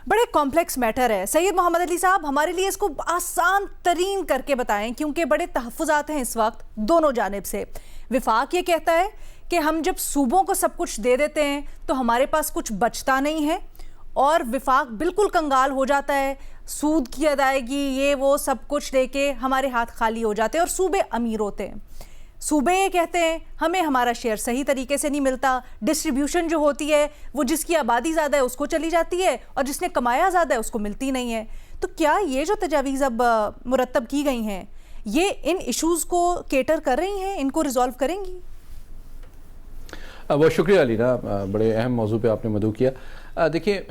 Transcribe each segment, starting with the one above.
बड़े complex matter है सैयद मोहम्मद अली साहब, हमारे लिए इसको आसान तरीन करके बताएं क्योंकि बड़े तहफ़्फ़ुज़ात हैं इस वक्त दोनों जानिब से। विफाक ये कहता है कि हम जब सूबों को सब कुछ दे देते हैं तो हमारे पास कुछ बचता नहीं है और विफाक बिल्कुल कंगाल हो जाता है, सूद की अदायगी ये वो सब कुछ लेके हमारे हाथ खाली हो जाते हैं और सूबे अमीर होते हैं। सूबे ये कहते हैं हमें हमारा शेयर सही तरीके से नहीं मिलता, डिस्ट्रीब्यूशन जो होती है वो जिसकी आबादी ज़्यादा है उसको चली जाती है और जिसने कमाया ज़्यादा है उसको मिलती नहीं है। तो क्या ये जो तजावीज़ अब मुरतब की गई हैं ये इन इश्यूज़ को केटर कर रही हैं, इनको रिजॉल्व करेंगी? बहुत शुक्रिया अलीना, बड़े अहम मौजू पे आपने मदऊ किया। देखिए,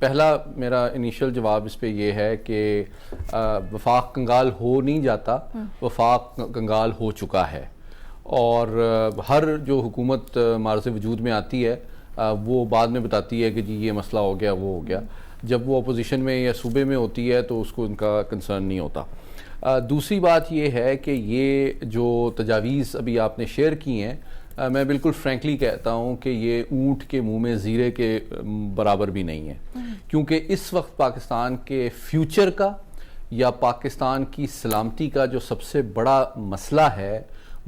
पहला मेरा इनिशियल जवाब इस पे ये है कि वफाक कंगाल हो नहीं जाता, वफाक कंगाल हो चुका है। और हर जो हुकूमत मार्ज़ वजूद में आती है वो बाद में बताती है कि जी ये मसला हो गया वो हो गया। जब वो अपोजिशन में या सूबे में होती है तो उसको उनका कंसर्न नहीं होता। दूसरी बात ये है कि ये जो तजावीज़ अभी आपने शेयर की हैं, मैं बिल्कुल फ्रैंकली कहता हूँ कि ये ऊँट के मुंह में ज़ीरे के बराबर भी नहीं है, क्योंकि इस वक्त पाकिस्तान के फ्यूचर का या पाकिस्तान की सलामती का जो सबसे बड़ा मसला है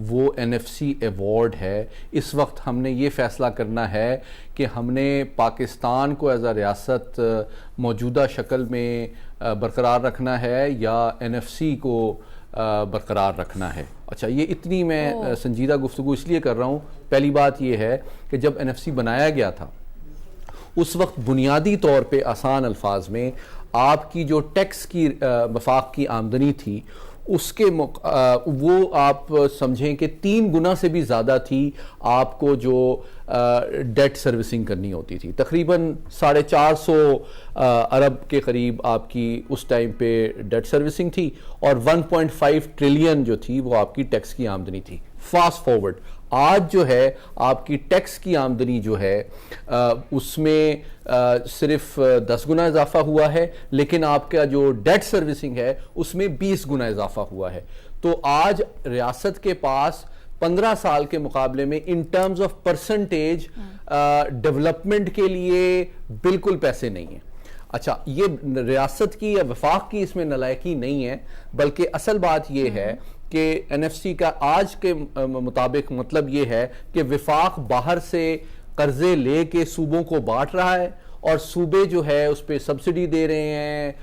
वो NFC अवार्ड है। इस वक्त हमने ये फ़ैसला करना है कि हमने पाकिस्तान को एज़ आ रियासत मौजूदा शक्ल में बरकरार रखना है या NFC को बरकरार रखना है। अच्छा, ये इतनी मैं संजीदा गुफ्तगू इसलिए कर रहा हूँ। पहली बात ये है कि जब NFC बनाया गया था उस वक्त बुनियादी तौर पे आसान अल्फाज में आपकी जो टैक्स की वफाक की आमदनी थी उसके वो आप समझें कि 3 गुना से भी ज़्यादा थी आपको जो डेट सर्विसिंग करनी होती थी। तकरीबन 450 अरब के करीब आपकी उस टाइम पे डेट सर्विसिंग थी और 1.5 ट्रिलियन जो थी वो आपकी टैक्स की आमदनी थी। फास्ट फॉरवर्ड आज जो है आपकी टैक्स की आमदनी जो है उसमें सिर्फ 10 गुना इजाफा हुआ है, लेकिन आपका जो डेट सर्विसिंग है उसमें 20 गुना इजाफा हुआ है। तो आज रियासत के पास 15 साल के मुकाबले में in terms of percentage development के लिए बिल्कुल पैसे नहीं है। अच्छा, ये रियासत की या वफाक की इसमें नलायकी नहीं है, बल्कि असल बात ये है कि NFC का आज के मुताबिक मतलब ये है कि वफाक बाहर से कर्जे ले के सूबों को बांट रहा है और सूबे जो है उस पर सब्सिडी दे रहे हैं,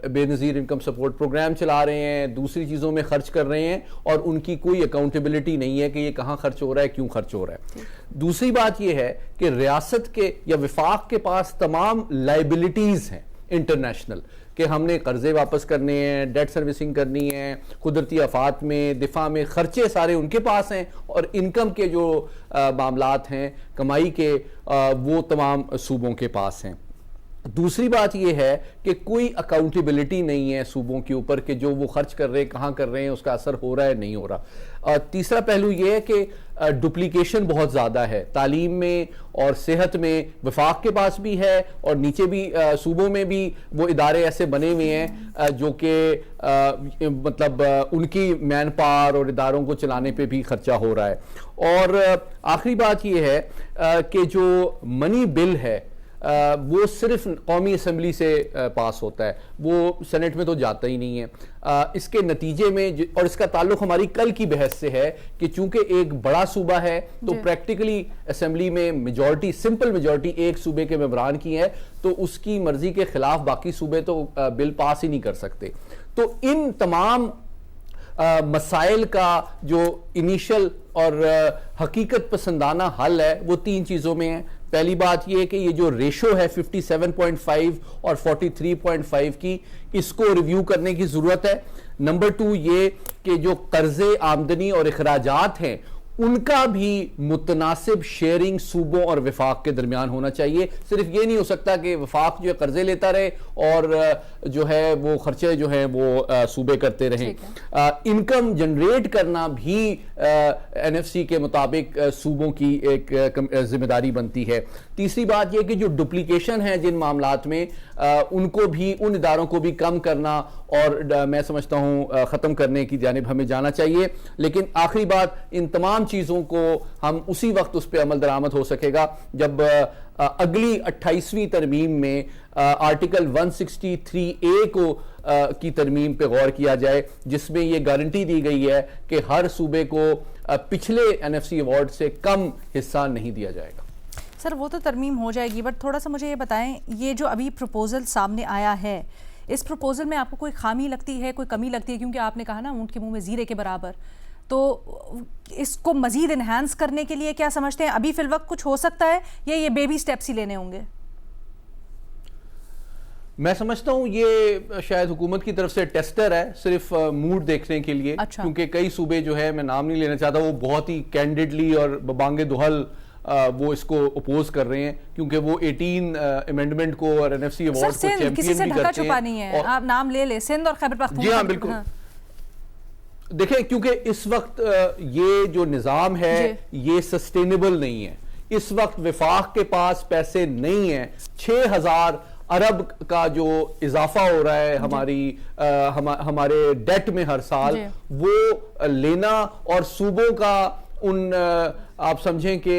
बेनज़ीर इनकम सपोर्ट प्रोग्राम चला रहे हैं, दूसरी चीज़ों में खर्च कर रहे हैं और उनकी कोई अकाउंटेबिलिटी नहीं है कि ये कहाँ खर्च हो रहा है, क्यों खर्च हो रहा है। दूसरी बात ये है कि रियासत के या वफाक के पास तमाम लाइबिलिटीज़ हैं इंटरनेशनल कि हमने कर्जे वापस करने हैं, डेट सर्विसिंग करनी है, कुदरती आफात में दिफा में खर्चे सारे उनके पास हैं और इनकम के जो मामलात हैं कमाई के वो तमाम सूबों के पास हैं। दूसरी बात यह है कि कोई अकाउंटेबिलिटी नहीं है सूबों के ऊपर कि जो वो खर्च कर रहे हैं कहाँ कर रहे हैं उसका असर हो रहा है नहीं हो रहा। तीसरा पहलू यह है कि डुप्लीकेशन बहुत ज़्यादा है तालीम में और सेहत में, वफाक के पास भी है और नीचे भी सूबों में भी वो इदारे ऐसे बने हुए हैं जो कि मतलब उनकी मैन पावर और इदारों को चलाने पे भी खर्चा हो रहा है। और आखिरी बात यह है कि जो मनी बिल है वो सिर्फ कौमी असम्बली से पास होता है, वो सेनेट में तो जाता ही नहीं है। इसके नतीजे में और इसका ताल्लुक हमारी कल की बहस से है कि चूंकि एक बड़ा सूबा है तो प्रैक्टिकली असम्बली में मेजॉरिटी, सिंपल मेजॉरिटी एक सूबे के मेंबरान की है, तो उसकी मर्जी के खिलाफ बाकी सूबे तो बिल पास ही नहीं कर सकते। तो इन तमाम मसाइल का जो इनिशियल और हकीकत पसंदाना हल है वो 3 चीज़ों में है। पहली बात यह कि ये जो रेशो है 57.5 और 43.5 की, इसको रिव्यू करने की ज़रूरत है। नंबर 2 ये कि जो कर्जे आमदनी और अखराजात हैं उनका भी मुतनासिब शेयरिंग सूबों और वफाक के दरमियान होना चाहिए। सिर्फ ये नहीं हो सकता कि वफाक जो है कर्जे लेता रहे और जो है वो खर्चे जो है वो सूबे करते रहें। इनकम जनरेट करना भी NFC के मुताबिक सूबों की एक जिम्मेदारी बनती है। तीसरी बात यह कि जो डुप्लीकेशन है जिन मामलात में उनको भी, उन इदारों को भी कम करना और मैं समझता हूँ ख़त्म करने की जानिब हमें जाना चाहिए। लेकिन आखिरी बात, इन तमाम चीज़ों को हम उसी वक्त उस पर अमल दरामद हो सकेगा जब अगली 28वीं तरमीम में आर्टिकल 163A को की तरमीम पे गौर किया जाए, जिसमें ये गारंटी दी गई है कि हर सूबे को पिछले NFC अवार्ड से कम हिस्सा नहीं दिया जाएगा। सर वो तो तरमीम हो जाएगी, बट थोड़ा सा मुझे ये बताएं, ये जो अभी प्रपोजल सामने आया है, इस प्रपोजल में आपको कोई खामी लगती है, कोई कमी लगती है? क्योंकि आपने कहा ना ऊंट के मुंह में जीरे के बराबर, तो इसको मजीद इन्हांस करने के लिए क्या समझते हैं अभी फिलवक्त कुछ हो सकता है, या ये बेबी स्टेप्स ही लेने होंगे? मैं समझता हूँ ये शायद हुकूमत की तरफ से टेस्टर है, सिर्फ मूड देखने के लिए। अच्छा। क्योंकि कई सूबे जो है, मैं नाम नहीं लेना चाहता, वो बहुत ही कैंडिडली और बबांगे दुहल वो इसको अपोज कर रहे हैं, क्योंकि वो 18 अमेंडमेंट को और NFC अवार्ड को चैंपियन किसी से भी ढका करते छुपा हैं। नहीं है, आप नाम ले ले, सिंध और खैबर पख्तूनख्वा। जी हाँ, बिल्कुल। देखें, क्योंकि इस वक्त ये जो निज़ाम है ये सस्टेनेबल नहीं है। इस वक्त वफाक के पास पैसे नहीं है। 6000 अरब का जो इजाफा हो रहा है हमारे डेट में हर साल, वो लेना और सूबों का उन आप समझें कि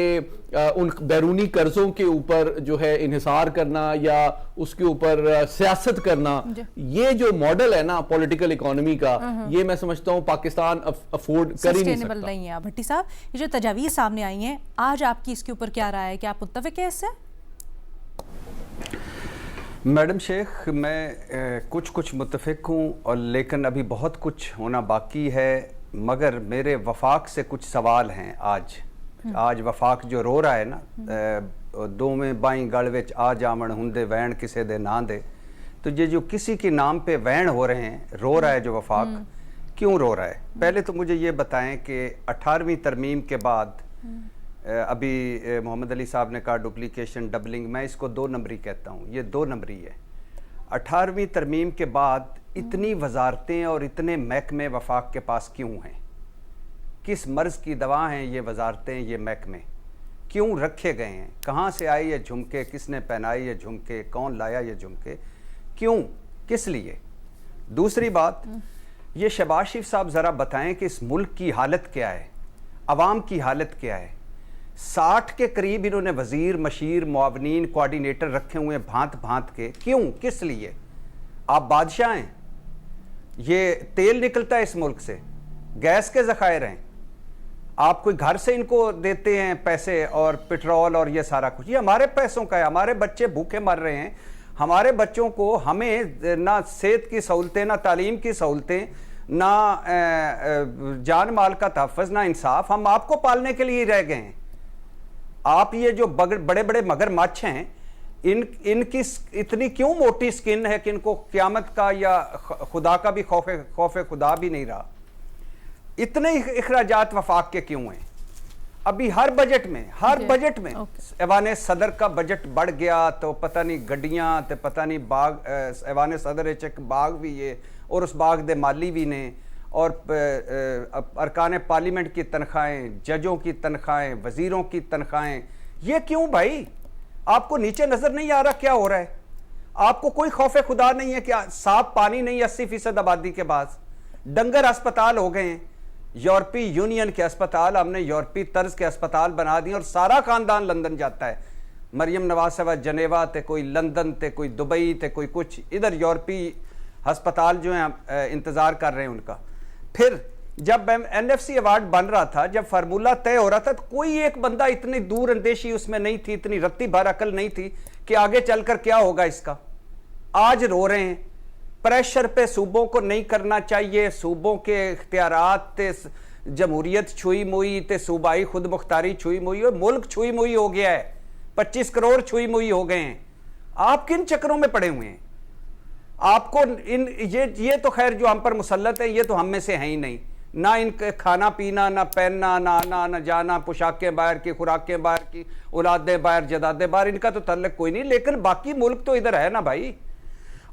उन बैरूनी कर्जों के ऊपर जो है इन्हिसार करना या उसके ऊपर सियासत करना, ये जो मॉडल है ना पॉलिटिकल इकोनॉमी का, ये मैं समझता हूँ पाकिस्तान अफोर्ड कर ही नहीं सकता। नहीं है। भट्टी साहब, ये जो तजावीज़ सामने आई हैं, आज आपकी इसके ऊपर क्या राय है? क्या आप मुत्तफिक हैं इससे? मैडम शेख, मैं कुछ मुत्तफिक हूँ, और लेकिन अभी बहुत कुछ होना बाकी है। मगर मेरे वफाक से कुछ सवाल हैं। आज वफाक जो रो रहा है ना, दोवें बाई गल विच आ जावण हुंदे वैन किसे दे ना दे, तो ये जो किसी के नाम पे वैन हो रहे हैं, रो रहा है जो वफाक, क्यों रो रहा है? पहले तो मुझे ये बताएं कि 18वीं तरमीम के बाद अभी मोहम्मद अली साहब ने कहा डुप्लीकेशन, डबलिंग, मैं इसको 2 नंबरी कहता हूँ, ये 2 नंबरी है। 18वीं तरमीम के बाद इतनी वजारतें और इतने महकमे वफाक के पास क्यों हैं? किस मर्ज़ की दवा हैं ये वजारतें, ये महकमे क्यों रखे गए हैं? कहाँ से आए ये झुमके? किसने पहनाए ये झुमके? कौन लाया ये झुमके? क्यों, किस लिए? दूसरी बात, ये शहबाज शरीफ साहब ज़रा बताएं कि इस मुल्क की हालत क्या है, अवाम की हालत क्या है? 60 के करीब इन्होंने वजीर, मशीर, मुआवनीन, कोऑर्डिनेटर रखे हुए हैं भांत भांत के। क्यों, किस लिए? आप बादशाह हैं, ये तेल निकलता है इस मुल्क से, गैस के ज़खायर हैं, आप कोई घर से इनको देते हैं पैसे और पेट्रोल और ये सारा कुछ, ये हमारे पैसों का है। हमारे बच्चे भूखे मर रहे हैं, हमारे बच्चों को, हमें ना सेहत की सहूलतें, ना तालीम की सहूलतें, ना जान माल का तहफ़्फ़ुज़, ना इंसाफ। हम आपको पालने के लिए रह गए हैं। आप ये जो बड़े बड़े मगरमच्छ हैं, इनकी इतनी क्यों मोटी स्किन है कि इनको क़यामत का या खुदा का भी खौफ खुदा भी नहीं रहा? इतने इखराजात वफाक के क्यों हैं? अभी हर बजट में ऐवान सदर का बजट बढ़ गया, तो पता नहीं गड्डियां, तो पता नहीं बाग, ऐवान सदर एक बाग भी है, और उस बाग दे माली भी ने, और अरकान पार्लियामेंट की तनख्वाहें, जजों की तनख्वाहें, वजीरों की तनख्वाहें। ये क्यों भाई? आपको नीचे नजर नहीं आ रहा क्या हो रहा है? आपको कोई खौफ खुदा नहीं है? क्या साफ पानी नहीं 80% आबादी के पास? डंगर अस्पताल हो गए हैं, यूरोपीय यूनियन के अस्पताल, हमने यूरोपीय तर्ज के अस्पताल बना दिए, और सारा खानदान लंदन जाता है। मरियम नवाज साहब जनेवा ते, कोई लंदन ते, कोई दुबई ते, कोई कुछ, इधर यूरोपीय अस्पताल जो हैं इंतजार कर रहे हैं उनका। फिर जब NFC अवार्ड बन रहा था, जब फार्मूला तय हो रहा था, तो कोई एक बंदा इतनी दूर अंदेशी उसमें नहीं थी, इतनी रत्ती भर अकल नहीं थी कि आगे चलकर क्या होगा इसका। आज रो रहे हैं, प्रेशर पे सूबों को नहीं करना चाहिए, सूबों के इख्तियारात ते जमहूरियत छुई मुई ते सूबाई खुद मुख्तारी छुई मुई, और मुल्क छुई मुई हो गया है, 25 करोड़ छुई मुई हो गए हैं। आप किन चक्रों में पड़े हुए हैं? आपको ये तो खैर जो हम पर मुसल्लत है, ये तो हम में से है ही नहीं, ना इनके खाना पीना, ना पहनना, ना आना, ना जाना, पोशाकें बाहर की, खुराकें बाहर की, औलादें बाहर, जदादें बाहर, इनका तो तल्लक कोई नहीं। लेकिन बाकी मुल्क तो इधर है ना भाई।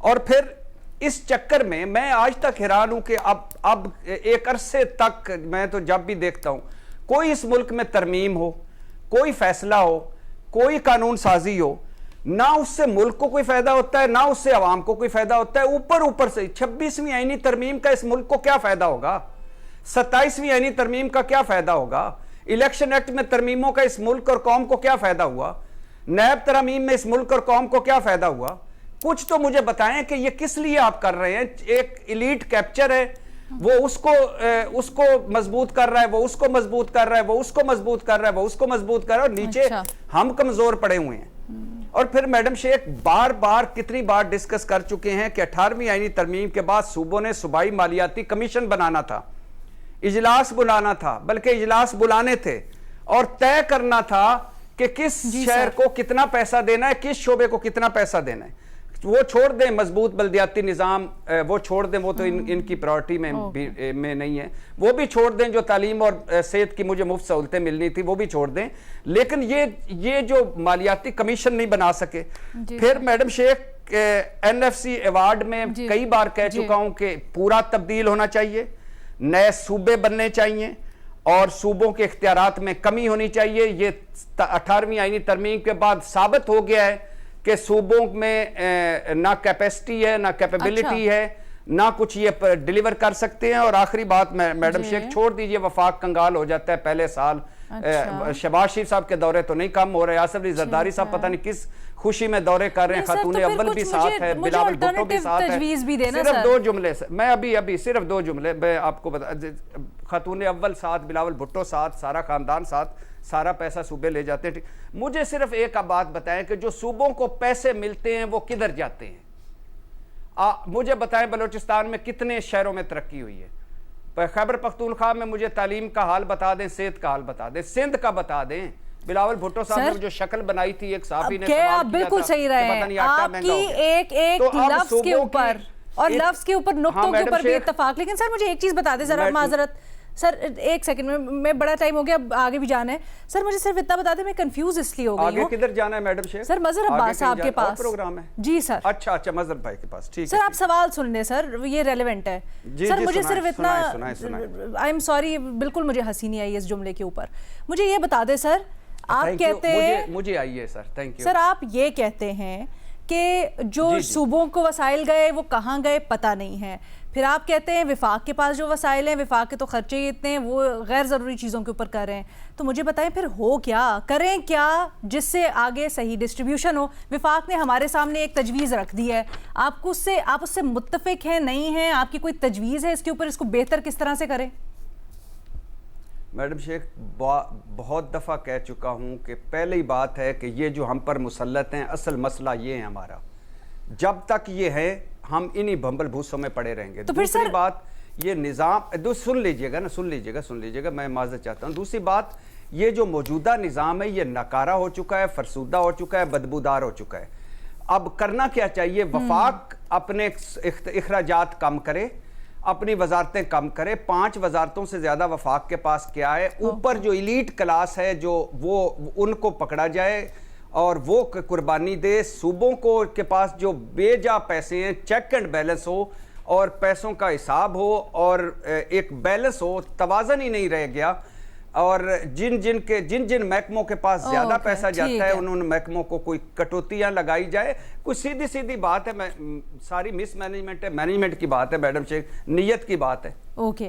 और फिर इस चक्कर में मैं आज तक हैरान हूं कि अब एक अरसे तक मैं तो जब भी देखता हूं, कोई इस मुल्क में तरमीम हो, कोई फैसला हो, कोई कानून साजी हो, ना उससे मुल्क को कोई फायदा होता है, ना उससे अवाम को कोई फायदा होता है। ऊपर से 26वीं आईनी तरमीम का इस मुल्क को क्या फायदा होगा? 27वीं आईनी तरमीम का क्या फायदा होगा? इलेक्शन एक्ट में तरमीमों का इस मुल्क और कौम को क्या फायदा हुआ? नैब तरमीम में इस मुल्क और कौम को क्या फायदा हुआ? कुछ तो मुझे बताएं कि ये किस लिए आप कर रहे हैं। एक इलीट कैप्चर है, वो उसको मजबूत कर रहा है, वो उसको मजबूत कर रहा है, वो उसको मजबूत कर रहा है, वो उसको मजबूत कर रहा है, और नीचे हम कमजोर पड़े हुए हैं। और फिर मैडम शेख बार बार कितनी बार डिस्कस कर चुके हैं कि 18वीं आईनी तरमीम के बाद सूबों ने सूबाई मालियाती कमीशन बनाना था, इजलास बुलाना था, बल्कि इजलास बुलाने थे और तय करना था कि किस शहर को कितना पैसा देना है, किस शोबे को कितना पैसा देना है। वो छोड़ दें मजबूत बल्दियाती निज़ाम, वो छोड़ दें, वो तो इनकी प्रायोरिटी में नहीं है। वो भी छोड़ दें, जो तालीम और सेहत की मुझे मुफ्त सहूलतें मिलनी थी वो भी छोड़ दें, लेकिन ये जो मालियाती कमीशन नहीं बना सके। फिर मैडम शेख NFC अवार्ड में कई बार कह चुका हूं कि पूरा तब्दील होना चाहिए, नए सूबे बनने चाहिए और सूबों के इख्तियारात में कमी होनी चाहिए। ये 18वीं आईनी तरमीम के बाद साबित हो गया है कि सूबों में ना कैपेसिटी है, ना कैपेबिलिटी है, ना कुछ ये डिलीवर कर सकते हैं। और आखिरी बात मैडम शेख, छोड़ दीजिए वफाक कंगाल हो जाता है पहले साल। शहबाज शरीफ साहब के दौरे तो नहीं कम हो रहे, आसिफ अली जरदारी साहब पता नहीं किस खुशी में दौरे कर रहे हैं, खातून अव्वल भी साथ है, बिलावल भुट्टो भी साथ है। सिर्फ 2 जुमले से मैं अभी सिर्फ 2 जुमले मैं आपको बता, खातून अव्वल साथ, बिलावल भुट्टो साथ, सारा खानदान साथ, सारा पैसा सूबे ले जाते हैं। मुझे सिर्फ एक बात बताएं कि जो सूबों को पैसे मिलते हैं वो किधर जाते हैं? मुझे बताएं बलूचिस्तान में कितने शहरों में तरक्की हुई है? खैबर पख्तूनख्वा में मुझे तालीम का हाल बता दें, सेहत का हाल बता दें, सिंध का बता दें। बिलावल भुट्टो साहब ने जो शक्ल बनाई थी, एक साफी ने आप बिल्कुल सही रहे, आपकी एक लफ्ज के ऊपर और लफ्ज के ऊपर नुक्तों के ऊपर भी इत्तेफाक। लेकिन सर मुझे एक चीज बता दें जरा, माजरत सर, एक सेकंड में, मैं बड़ा टाइम हो गया, आगे भी जाना है सर, मुझे सिर्फ इतना बता दें, मैं कंफ्यूज इसलिए हो गई हूं। आगे किधर जाना है मैडम शेख? सर मजहर अब्बास साहब के पास प्रोग्राम है। जी सर। अच्छा मजहर भाई के पास, ठीक है। सर आप सवाल सुन लें सर, ये रेलेवेंट है। सर मुझे सिर्फ इतना, आई एम सॉरी, बिल्कुल मुझे हंसी नहीं आई इस जुमले के ऊपर। मुझे ये बता दें सर, आप कहते हैं, मुझे आई है सर, थैंक यू सर, आप ये कहते हैं कि जो सूबों को वसाइल गए वो कहाँ गए पता नहीं है, फिर आप कहते हैं विफाक के पास जो वसाइल हैं, विफाक के तो खर्चे ही इतने हैं, वो गैर ज़रूरी चीज़ों के ऊपर कर रहे हैं। तो मुझे बताएं फिर हो क्या, करें क्या जिससे आगे सही डिस्ट्रीब्यूशन हो? विफाक ने हमारे सामने एक तजवीज़ रख दी है, आप उससे मुत्तफिक हैं, नहीं हैं, आपकी कोई तजवीज़ है इसके ऊपर, इसको बेहतर किस तरह से करें? मैडम शेख बहुत दफ़ा कह चुका हूँ कि पहली बात है कि ये जो हम पर मुसल्लत हैं, असल मसला ये है हमारा, जब तक ये है हम इन्हीं भंबल भूसों में पड़े रहेंगे। तो दूसरी बात, ये निज़ाम, सुन लीजिएगा, मैं माज़रत चाहता हूँ। दूसरी बात, ये जो मौजूदा निज़ाम है ये नकारा हो चुका है, फरसूदा हो चुका है, बदबूदार हो चुका है। अब करना क्या चाहिए? वफाक अपने इखराजात कम करे, अपनी वजारतें कम करे। 5 वजारतों से ज्यादा वफाक के पास क्या है? ऊपर जो इलीट क्लास है, जो वो उनको पकड़ा जाए और वो कुर्बानी दे। सूबों को के पास जो बेजा पैसे हैं, चेक एंड बैलेंस हो और पैसों का हिसाब हो और एक बैलेंस हो, तवाज़न ही नहीं रह गया। और जिन महकमों के पास ज्यादा पैसा जाता है उन महकमों को कोई कटौतियां लगाई जाए। कुछ सीधी बात है, सारी मिस मैनेजमेंट है, मैनेजमेंट की बात है मैडम शेख, नीयत की बात है। ओके